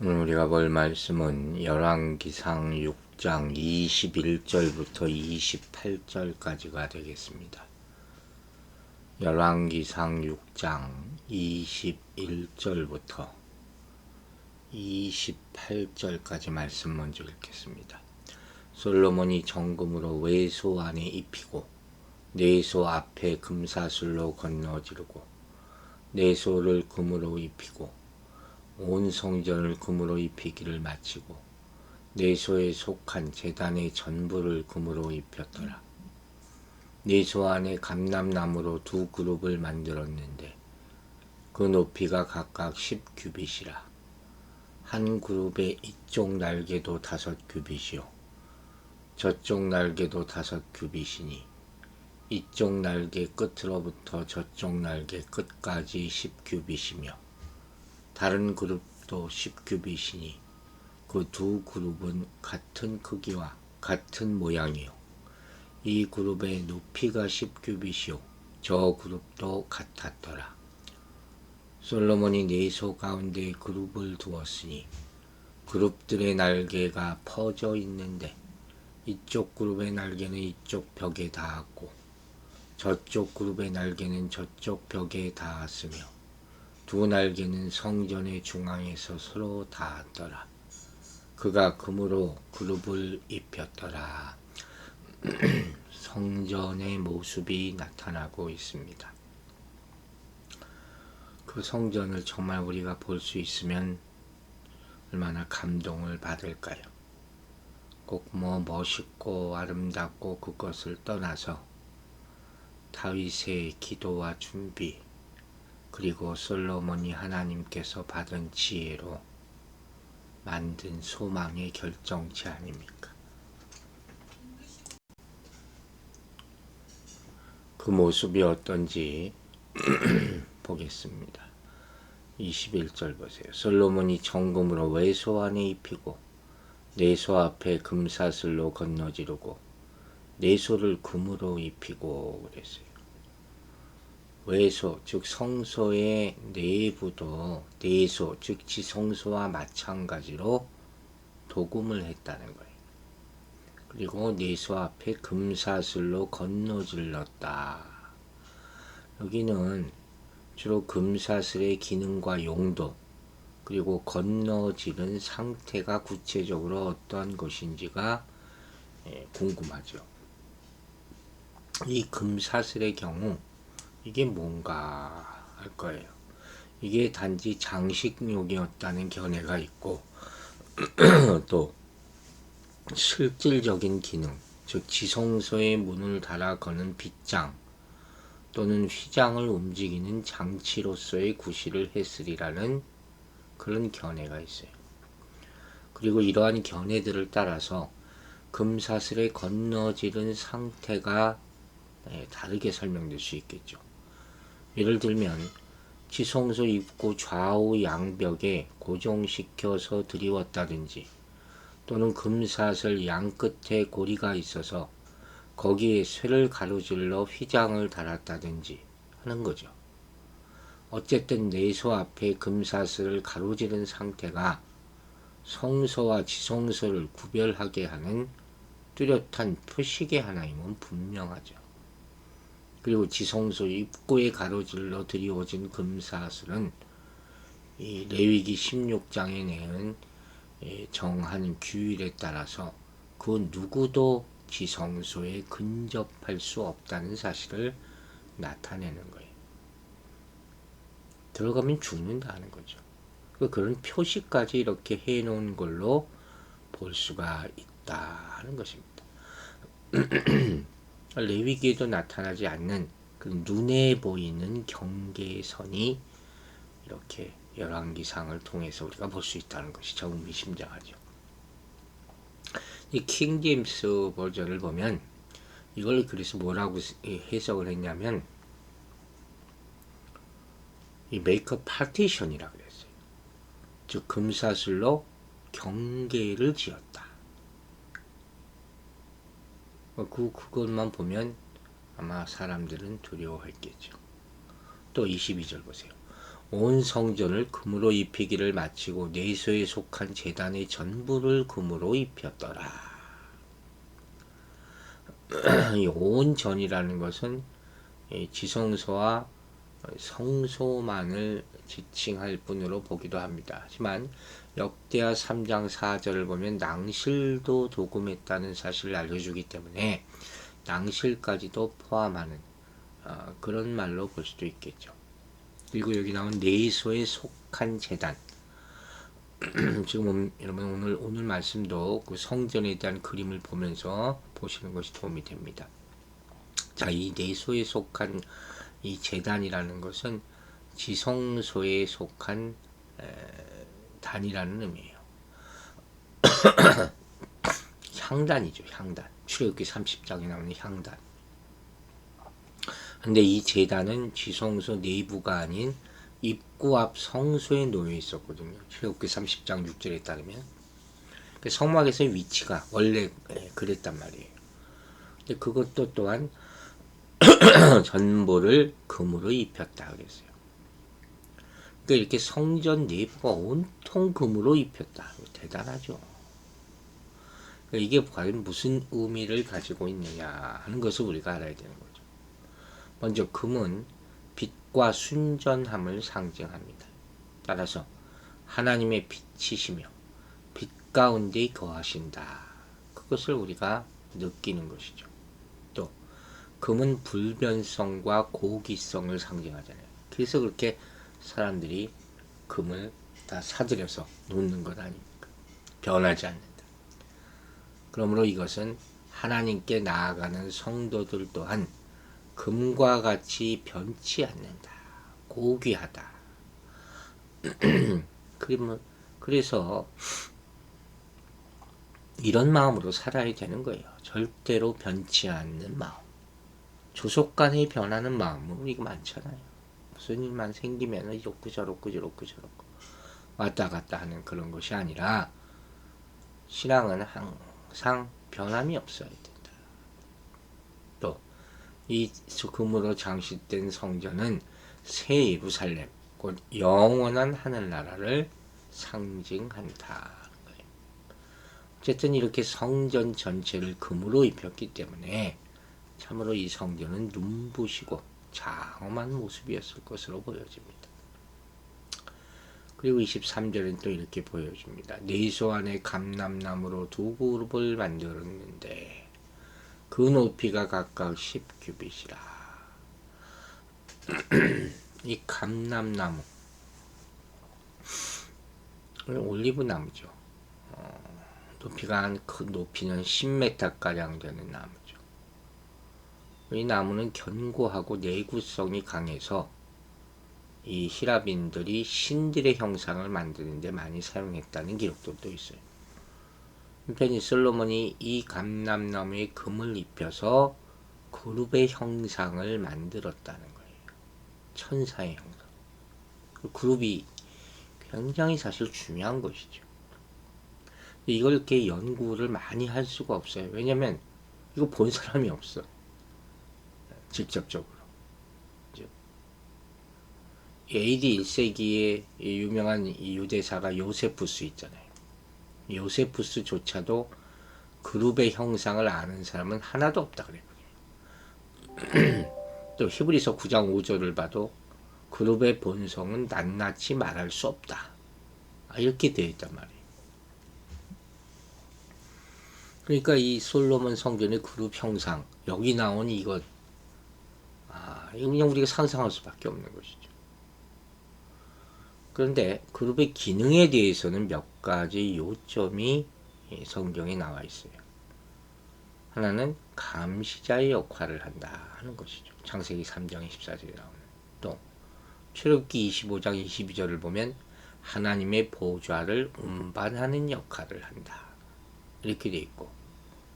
오늘 우리가 볼 말씀은 열왕기상 6장 21절부터 28절까지가 되겠습니다. 열왕기상 6장 21절부터 28절까지 말씀 먼저 읽겠습니다. 솔로몬이 정금으로 외소 안에 입히고 내소 앞에 금사슬로 건너지르고 내소를 금으로 입히고 온 성전을 금으로 입히기를 마치고 내소에 속한 제단의 전부를 금으로 입혔더라. 내소 안에 감람나무로 두 그룹을 만들었는데 그 높이가 각각 10규빗이라. 한 그룹의 이쪽 날개도 5규빗이요 저쪽 날개도 5규빗이니 이쪽 날개 끝으로부터 저쪽 날개 끝까지 10규빗이며 다른 그룹도 10규빗이니 그 두 그룹은 같은 크기와 같은 모양이요 이 그룹의 높이가 10규빗이요 저 그룹도 같았더라. 솔로몬이 내소 가운데 그룹을 두었으니 그룹들의 날개가 퍼져 있는데 이쪽 그룹의 날개는 이쪽 벽에 닿았고 저쪽 그룹의 날개는 저쪽 벽에 닿았으며 두 날개는 성전의 중앙에서 서로 닿았더라. 그가 금으로 그룹을 입혔더라. 성전의 모습이 나타나고 있습니다. 그 성전을 정말 우리가 볼 수 있으면 얼마나 감동을 받을까요? 꼭 멋있고 아름답고 그것을 떠나서 다윗의 기도와 준비 그리고 솔로몬이 하나님께서 받은 지혜로 만든 소망의 결정체 아닙니까? 그 모습이 어떤지 보겠습니다. 21절 보세요. 솔로몬이 정금으로 외소 안에 입히고 내소 앞에 금사슬로 건너지르고 내소를 금으로 입히고 그랬어요. 외소, 즉 성소의 내부도 내소, 즉 지성소와 마찬가지로 도금을 했다는 거예요. 그리고 내소 앞에 금사슬로 건너질렀다. 여기는 주로 금사슬의 기능과 용도 그리고 건너지른 상태가 구체적으로 어떠한 것인지가 궁금하죠. 이 금사슬의 경우 이게 뭔가 할 거예요. 이게 단지 장식용이었다는 견해가 있고 또 실질적인 기능, 즉 지성소의 문을 달아 거는 빗장 또는 휘장을 움직이는 장치로서의 구실을 했으리라는 그런 견해가 있어요. 그리고 이러한 견해들을 따라서 금사슬에 건너지른 상태가 다르게 설명될 수 있겠죠. 예를 들면 지성소 입구 좌우 양벽에 고정시켜서 드리웠다든지 또는 금사슬 양끝에 고리가 있어서 거기에 쇠를 가로질러 휘장을 달았다든지 하는 거죠. 어쨌든 내소 앞에 금사슬을 가로지른 상태가 성소와 지성소를 구별하게 하는 뚜렷한 표식의 하나임은 분명하죠. 그리고 지성소 입구에 가로질러 드리워진 금사슬은 이 레위기 16장에 내은 정한 규율에 따라서 그 누구도 지성소에 근접할 수 없다는 사실을 나타내는 거예요. 들어가면 죽는다는 거죠. 그런 표시까지 이렇게 해놓은 걸로 볼 수가 있다는 것입니다. 레위기에도 나타나지 않는 그 눈에 보이는 경계선이 이렇게 열왕기상을 통해서 우리가 볼 수 있다는 것이 좀 의미심장하죠. 이 킹제임스 버전을 보면 이걸 그래서 뭐라고 해석을 했냐면 이 make a partition이라고 그랬어요. 즉 금사슬로 경계를 지었다. 그것만 보면 아마 사람들은 두려워했겠죠. 또 22절 보세요. 온 성전을 금으로 입히기를 마치고 내소에 속한 제단의 전부를 금으로 입혔더라. 이 온 전이라는 것은 지성소와 성소만을 지칭할 뿐으로 보기도 합니다. 하지만 역대하 3장 4절을 보면 낭실도 도금했다는 사실을 알려주기 때문에 낭실까지도 포함하는 그런 말로 볼 수도 있겠죠. 그리고 여기 나온 내소에 속한 제단. 지금 여러분 오늘 말씀도 그 성전에 대한 그림을 보면서 보시는 것이 도움이 됩니다. 자, 이 내소에 속한 이 제단이라는 것은 지성소에 속한 단이라는 의미예요. 향단이죠, 향단. 출애굽기 30장에 나오는 향단. 근데 이 제단은 지성소 내부가 아닌 입구 앞 성소에 놓여 있었거든요. 출애굽기 30장 6절에 따르면. 성막에서의 위치가 원래 그랬단 말이에요. 근데 그것도 또한 전보를 금으로 입혔다 그랬어요. 그러니까 이렇게 성전 내부가 온통 금으로 입혔다. 대단하죠. 그러니까 이게 과연 무슨 의미를 가지고 있느냐 하는 것을 우리가 알아야 되는 거죠. 먼저 금은 빛과 순전함을 상징합니다. 따라서 하나님의 빛이시며 빛 가운데 거하신다. 그것을 우리가 느끼는 것이죠. 또 금은 불변성과 고기성을 상징하잖아요. 그래서 그렇게 사람들이 금을 다 사들여서 놓는 것 아닙니까? 변하지 않는다. 그러므로 이것은 하나님께 나아가는 성도들 또한 금과 같이 변치 않는다. 고귀하다. 그래서 이런 마음으로 살아야 되는 거예요. 절대로 변치 않는 마음. 조속간에 변하는 마음은 우리가 많잖아요. 무슨 일만 생기면 이렇고 저렇고 왔다 갔다 하는 그런 것이 아니라 신앙은 항상 변함이 없어야 된다. 또 이 금으로 장식된 성전은 새 예루살렘, 곧 영원한 하늘나라를 상징한다. 어쨌든 이렇게 성전 전체를 금으로 입혔기 때문에 참으로 이 성전은 눈부시고 장엄한 모습이었을 것으로 보여집니다. 그리고 23절은 또 이렇게 보여줍니다. 내소 안에 감람나무로 두 그룹을 만들었는데 그 높이가 각각 10규빗이라. 이 감람나무, 올리브 나무죠. 높이는 10m가량 되는 나무죠. 이 나무는 견고하고 내구성이 강해서 이 히라빈들이 신들의 형상을 만드는 데 많이 사용했다는 기록도 있어요. 한편이 솔로몬이 이 감람나무에 금을 입혀서 그룹의 형상을 만들었다는 거예요. 천사의 형상. 그 그룹이 굉장히 사실 중요한 것이죠. 이걸 이렇게 연구를 많이 할 수가 없어요. 왜냐면 이거 본 사람이 없어. 직접적으로. AD 1세기에 유명한 유대사가 요세푸스 있잖아요. 요세푸스조차도 그룹의 형상을 아는 사람은 하나도 없다 그래요. 또 히브리서 9장 5절을 봐도 그룹의 본성은 낱낱이 말할 수 없다. 이렇게 되어 있단 말이에요. 그러니까 이 솔로몬 성전의 그룹 형상, 여기 나온 이것, 이거 그냥 우리가 상상할 수밖에 없는 것이죠. 그런데 그룹의 기능에 대해서는 몇 가지 요점이 성경에 나와 있어요. 하나는 감시자의 역할을 한다 하는 것이죠. 창세기 3장 14절에 나오는. 또 출애굽기 25장 22절을 보면 하나님의 보좌를 운반하는 역할을 한다. 이렇게 되어 있고,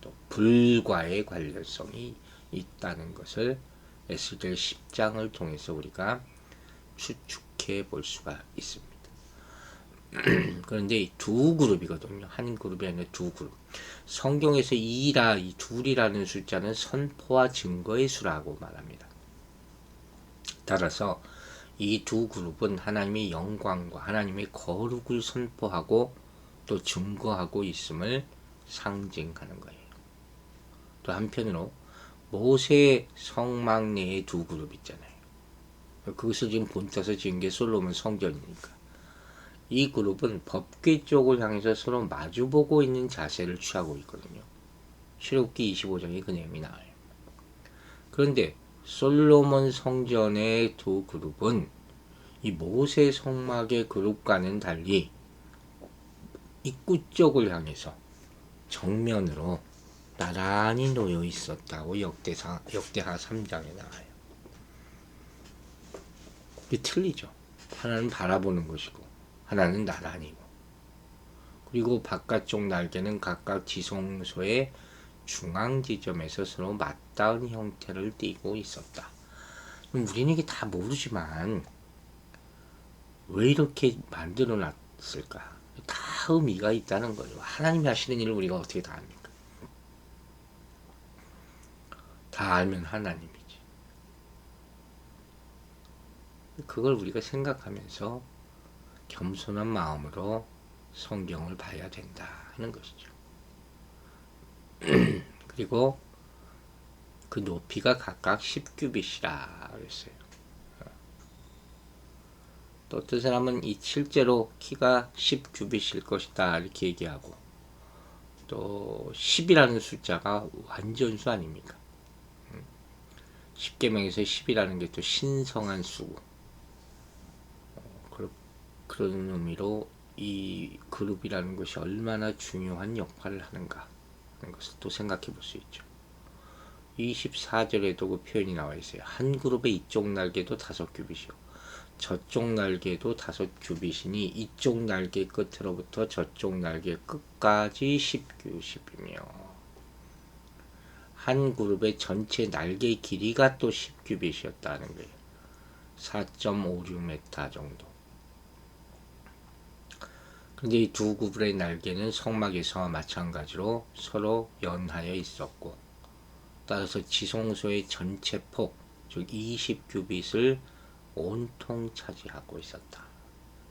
또 불과의 관련성이 있다는 것을 에스겔 10장을 통해서 우리가 추측해 볼 수가 있습니다. 그런데 두 그룹이거든요. 한 그룹이 아니라 두 그룹. 성경에서 이 둘이라는 숫자는 선포와 증거의 수라고 말합니다. 따라서 이 두 그룹은 하나님의 영광과 하나님의 거룩을 선포하고 또 증거하고 있음을 상징하는 거예요. 또 한편으로 모세 성막 내의 두 그룹 있잖아요. 그것을 지금 본따서 지은 게 솔로몬 성전이니까. 이 그룹은 법궤 쪽을 향해서 서로 마주보고 있는 자세를 취하고 있거든요. 출애굽기 25장에 그 내용이 나와요. 그런데 솔로몬 성전의 두 그룹은 이 모세 성막의 그룹과는 달리 입구 쪽을 향해서 정면으로 나란히 놓여 있었다고 역대하 3장에 나와요. 이게 틀리죠. 하나는 바라보는 것이고 하나는 나란히고, 그리고 바깥쪽 날개는 각각 지성소의 중앙 지점에서 서로 맞닿은 형태를 띠고 있었다. 우리는 이게 다 모르지만 왜 이렇게 만들어 놨을까? 다 의미가 있다는 거예요. 하나님이 하시는 일을 우리가 어떻게 다 압니까? 다 알면 하나님이지. 그걸 우리가 생각하면서 겸손한 마음으로 성경을 봐야 된다 하는 것이죠. 그리고 그 높이가 각각 10규빗이라 그랬어요. 또 어떤 사람은 이 실제로 키가 10규빗일 것이다 이렇게 얘기하고, 또 10이라는 숫자가 완전수 아닙니까? 10계명에서 10이라는 게 또 신성한 수고, 그런 의미로 이 그룹이라는 것이 얼마나 중요한 역할을 하는가 하는 것을 또 생각해 볼 수 있죠. 24절에도 그 표현이 나와 있어요. 한 그룹의 이쪽 날개도 5규빗이요 저쪽 날개도 5규빗이니 이쪽 날개 끝으로부터 저쪽 날개 끝까지 10규빗이며, 한 그룹의 전체 날개 길이가 또 10규빗이었다는 거예요. 4.56m 정도. 그런데 이 두 그룹의 날개는 성막에서와 마찬가지로 서로 연하여 있었고, 따라서 지성소의 전체 폭, 즉 20규빗을 온통 차지하고 있었다.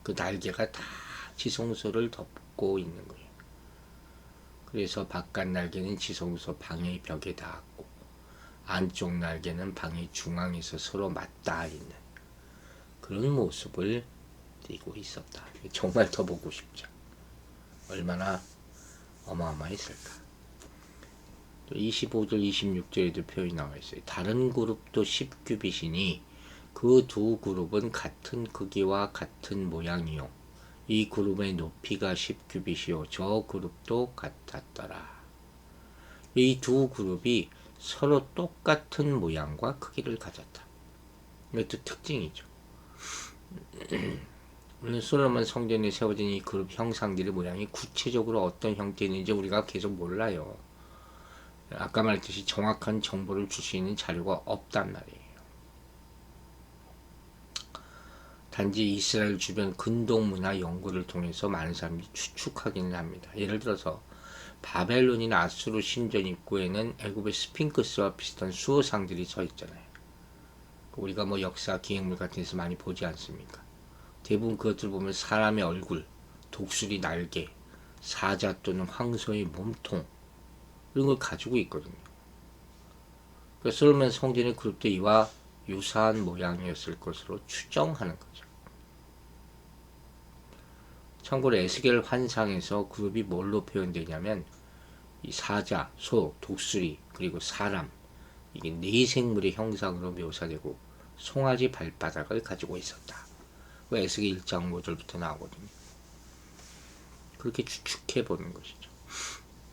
그 날개가 다 지성소를 덮고 있는 거예요. 그래서 바깥 날개는 지성소 방의 벽에 닿았고, 안쪽 날개는 방의 중앙에서 서로 맞닿아 있는 그런 모습을 띠고 있었다. 정말 더 보고 싶죠. 얼마나 어마어마했을까. 또 25절 26절에도 표현이 나와 있어요. 다른 그룹도 10규빗이니 그 두 그룹은 같은 크기와 같은 모양이요 이 그룹의 높이가 10규빗이요 저 그룹도 같았더라. 이 두 그룹이 서로 똑같은 모양과 크기를 가졌다. 이것도 특징이죠. 물론 솔로몬 성전에 세워진 이 그룹 형상들의 모양이 구체적으로 어떤 형태인지 우리가 계속 몰라요. 아까 말했듯이 정확한 정보를 줄 수 있는 자료가 없단 말이에요. 단지 이스라엘 주변 근동문화 연구를 통해서 많은 사람들이 추측하기는 합니다. 예를 들어서 바벨론이나 아수르 신전 입구에는 애굽의 스핑크스와 비슷한 수호상들이 서 있잖아요. 우리가 뭐 역사 기행물 같은 데서 많이 보지 않습니까? 대부분 그것들 보면 사람의 얼굴, 독수리 날개, 사자 또는 황소의 몸통 이런 걸 가지고 있거든요. 그래서 솔로몬 성전의 그룹도 이와 유사한 모양이었을 것으로 추정하는 거죠. 참고로 에스겔 환상에서 그룹이 뭘로 표현되냐면 이 사자, 소, 독수리 그리고 사람, 이게 네 생물의 형상으로 묘사되고 송아지 발바닥을 가지고 있었다. 그 에스겔 1장 5절부터 나오거든요. 그렇게 추측해 보는 것이죠.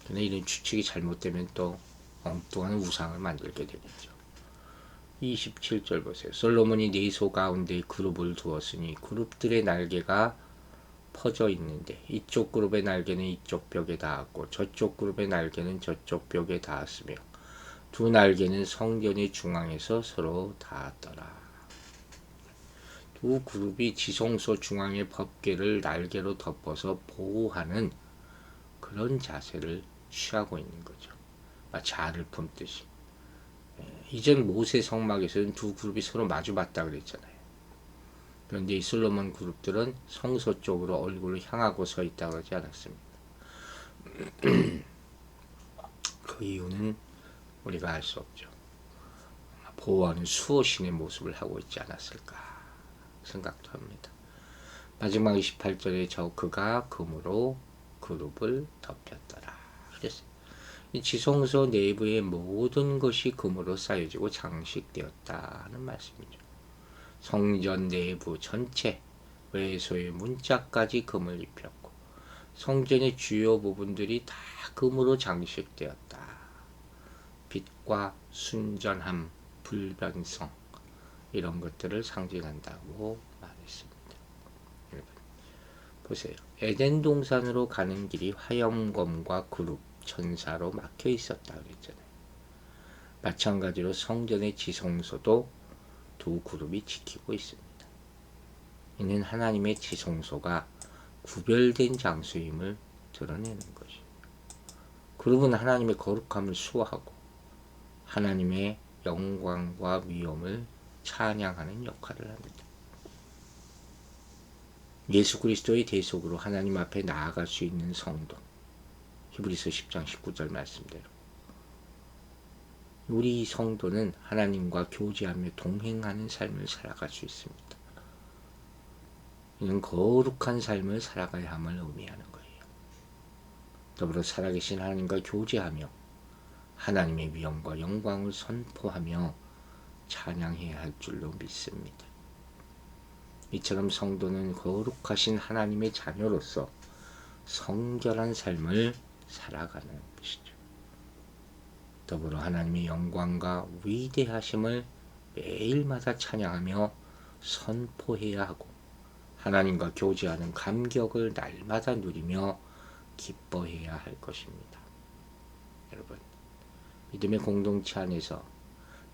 근데 이런 추측이 잘못되면 또 엉뚱한 우상을 만들게 되겠죠. 27절 보세요. 솔로몬이 네 소 가운데 그룹을 두었으니 그룹들의 날개가 퍼져 있는데 이쪽 그룹의 날개는 이쪽 벽에 닿았고 저쪽 그룹의 날개는 저쪽 벽에 닿았으며 두 날개는 성전의 중앙에서 서로 닿았더라. 두 그룹이 지성소 중앙의 법궤를 날개로 덮어서 보호하는 그런 자세를 취하고 있는 거죠. 마치 알을 품듯이. 이전 모세 성막에서는 두 그룹이 서로 마주봤다 그랬잖아요. 그런데 이 솔로몬 그룹들은 성소 쪽으로 얼굴을 향하고 서 있다고 하지 않았습니다. 그 이유는 우리가 알 수 없죠. 보호하는 수호신의 모습을 하고 있지 않았을까 생각도 합니다. 마지막 28절에 그가 금으로 그룹을 덮였더라 그랬어요. 이 지성소 내부의 모든 것이 금으로 쌓여지고 장식되었다 하는 말씀이죠. 성전 내부 전체 외소의 문짝까지 금을 입혔고 성전의 주요 부분들이 다 금으로 장식되었다. 빛과 순전함, 불변성 이런 것들을 상징한다고 말했습니다. 여러분 보세요. 에덴 동산으로 가는 길이 화염검과 그룹, 천사로 막혀 있었다 그랬잖아요. 마찬가지로 성전의 지성소도 두 그룹이 지키고 있습니다. 이는 하나님의 지성소가 구별된 장소임을 드러내는 것이죠. 그룹은 하나님의 거룩함을 수호하고 하나님의 영광과 위엄을 찬양하는 역할을 합니다. 예수 그리스도의 대속으로 하나님 앞에 나아갈 수 있는 성도, 히브리서 10장 19절 말씀대로 우리 성도는 하나님과 교제하며 동행하는 삶을 살아갈 수 있습니다. 이는 거룩한 삶을 살아가야 함을 의미하는 거예요. 더불어 살아계신 하나님과 교제하며 하나님의 위엄과 영광을 선포하며 찬양해야 할 줄로 믿습니다. 이처럼 성도는 거룩하신 하나님의 자녀로서 성결한 삶을 살아가는 것이죠. 더불어 하나님의 영광과 위대하심을 매일마다 찬양하며 선포해야 하고 하나님과 교제하는 감격을 날마다 누리며 기뻐해야 할 것입니다. 여러분, 믿음의 공동체 안에서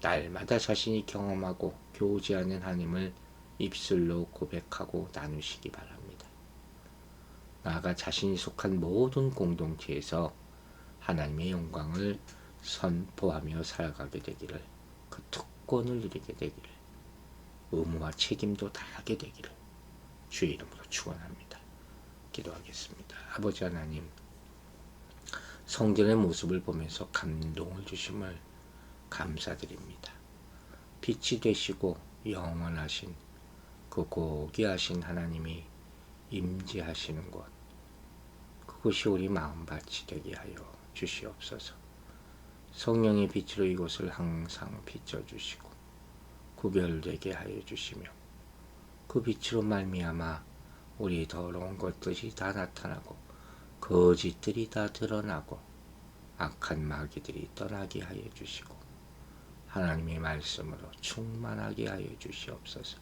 날마다 자신이 경험하고 교제하는 하나님을 입술로 고백하고 나누시기 바랍니다. 나아가 자신이 속한 모든 공동체에서 하나님의 영광을 선포하며 살아가게 되기를, 그 특권을 누리게 되기를, 의무와 책임도 다하게 되기를 주의 이름으로 축원합니다. 기도하겠습니다. 아버지 하나님, 성전의 모습을 보면서 감동을 주심을 감사드립니다. 빛이 되시고 영원하신 그 고귀하신 하나님이 임재하시는 곳, 그것이 우리 마음밭이 되게 하여 주시옵소서. 성령의 빛으로 이곳을 항상 비춰주시고 구별되게 하여 주시며 그 빛으로 말미암아 우리 더러운 것들이 다 나타나고 거짓들이 다 드러나고 악한 마귀들이 떠나게 하여 주시고 하나님의 말씀으로 충만하게 하여 주시옵소서.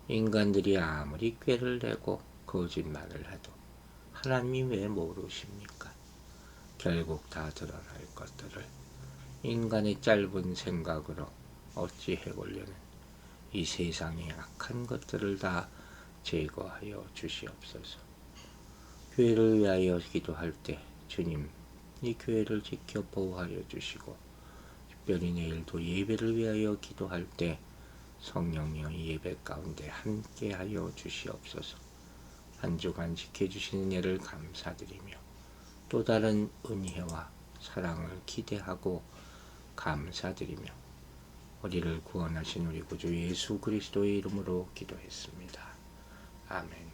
인간들이 아무리 꾀를 내고 거짓말을 해도 하나님이 왜 모르십니까? 결국 다 드러날 것들을 인간의 짧은 생각으로 어찌 해보려는 이 세상의 악한 것들을 다 제거하여 주시옵소서. 교회를 위하여 기도할 때 주님, 이 교회를 지켜 보호하여 주시고 특별히 내일도 예배를 위하여 기도할 때 성령여 예배 가운데 함께하여 주시옵소서. 한 주간 지켜주시는 예를 감사드리며 또 다른 은혜와 사랑을 기대하고 감사드리며 우리를 구원하신 우리 구주 예수 그리스도의 이름으로 기도했습니다. 아멘.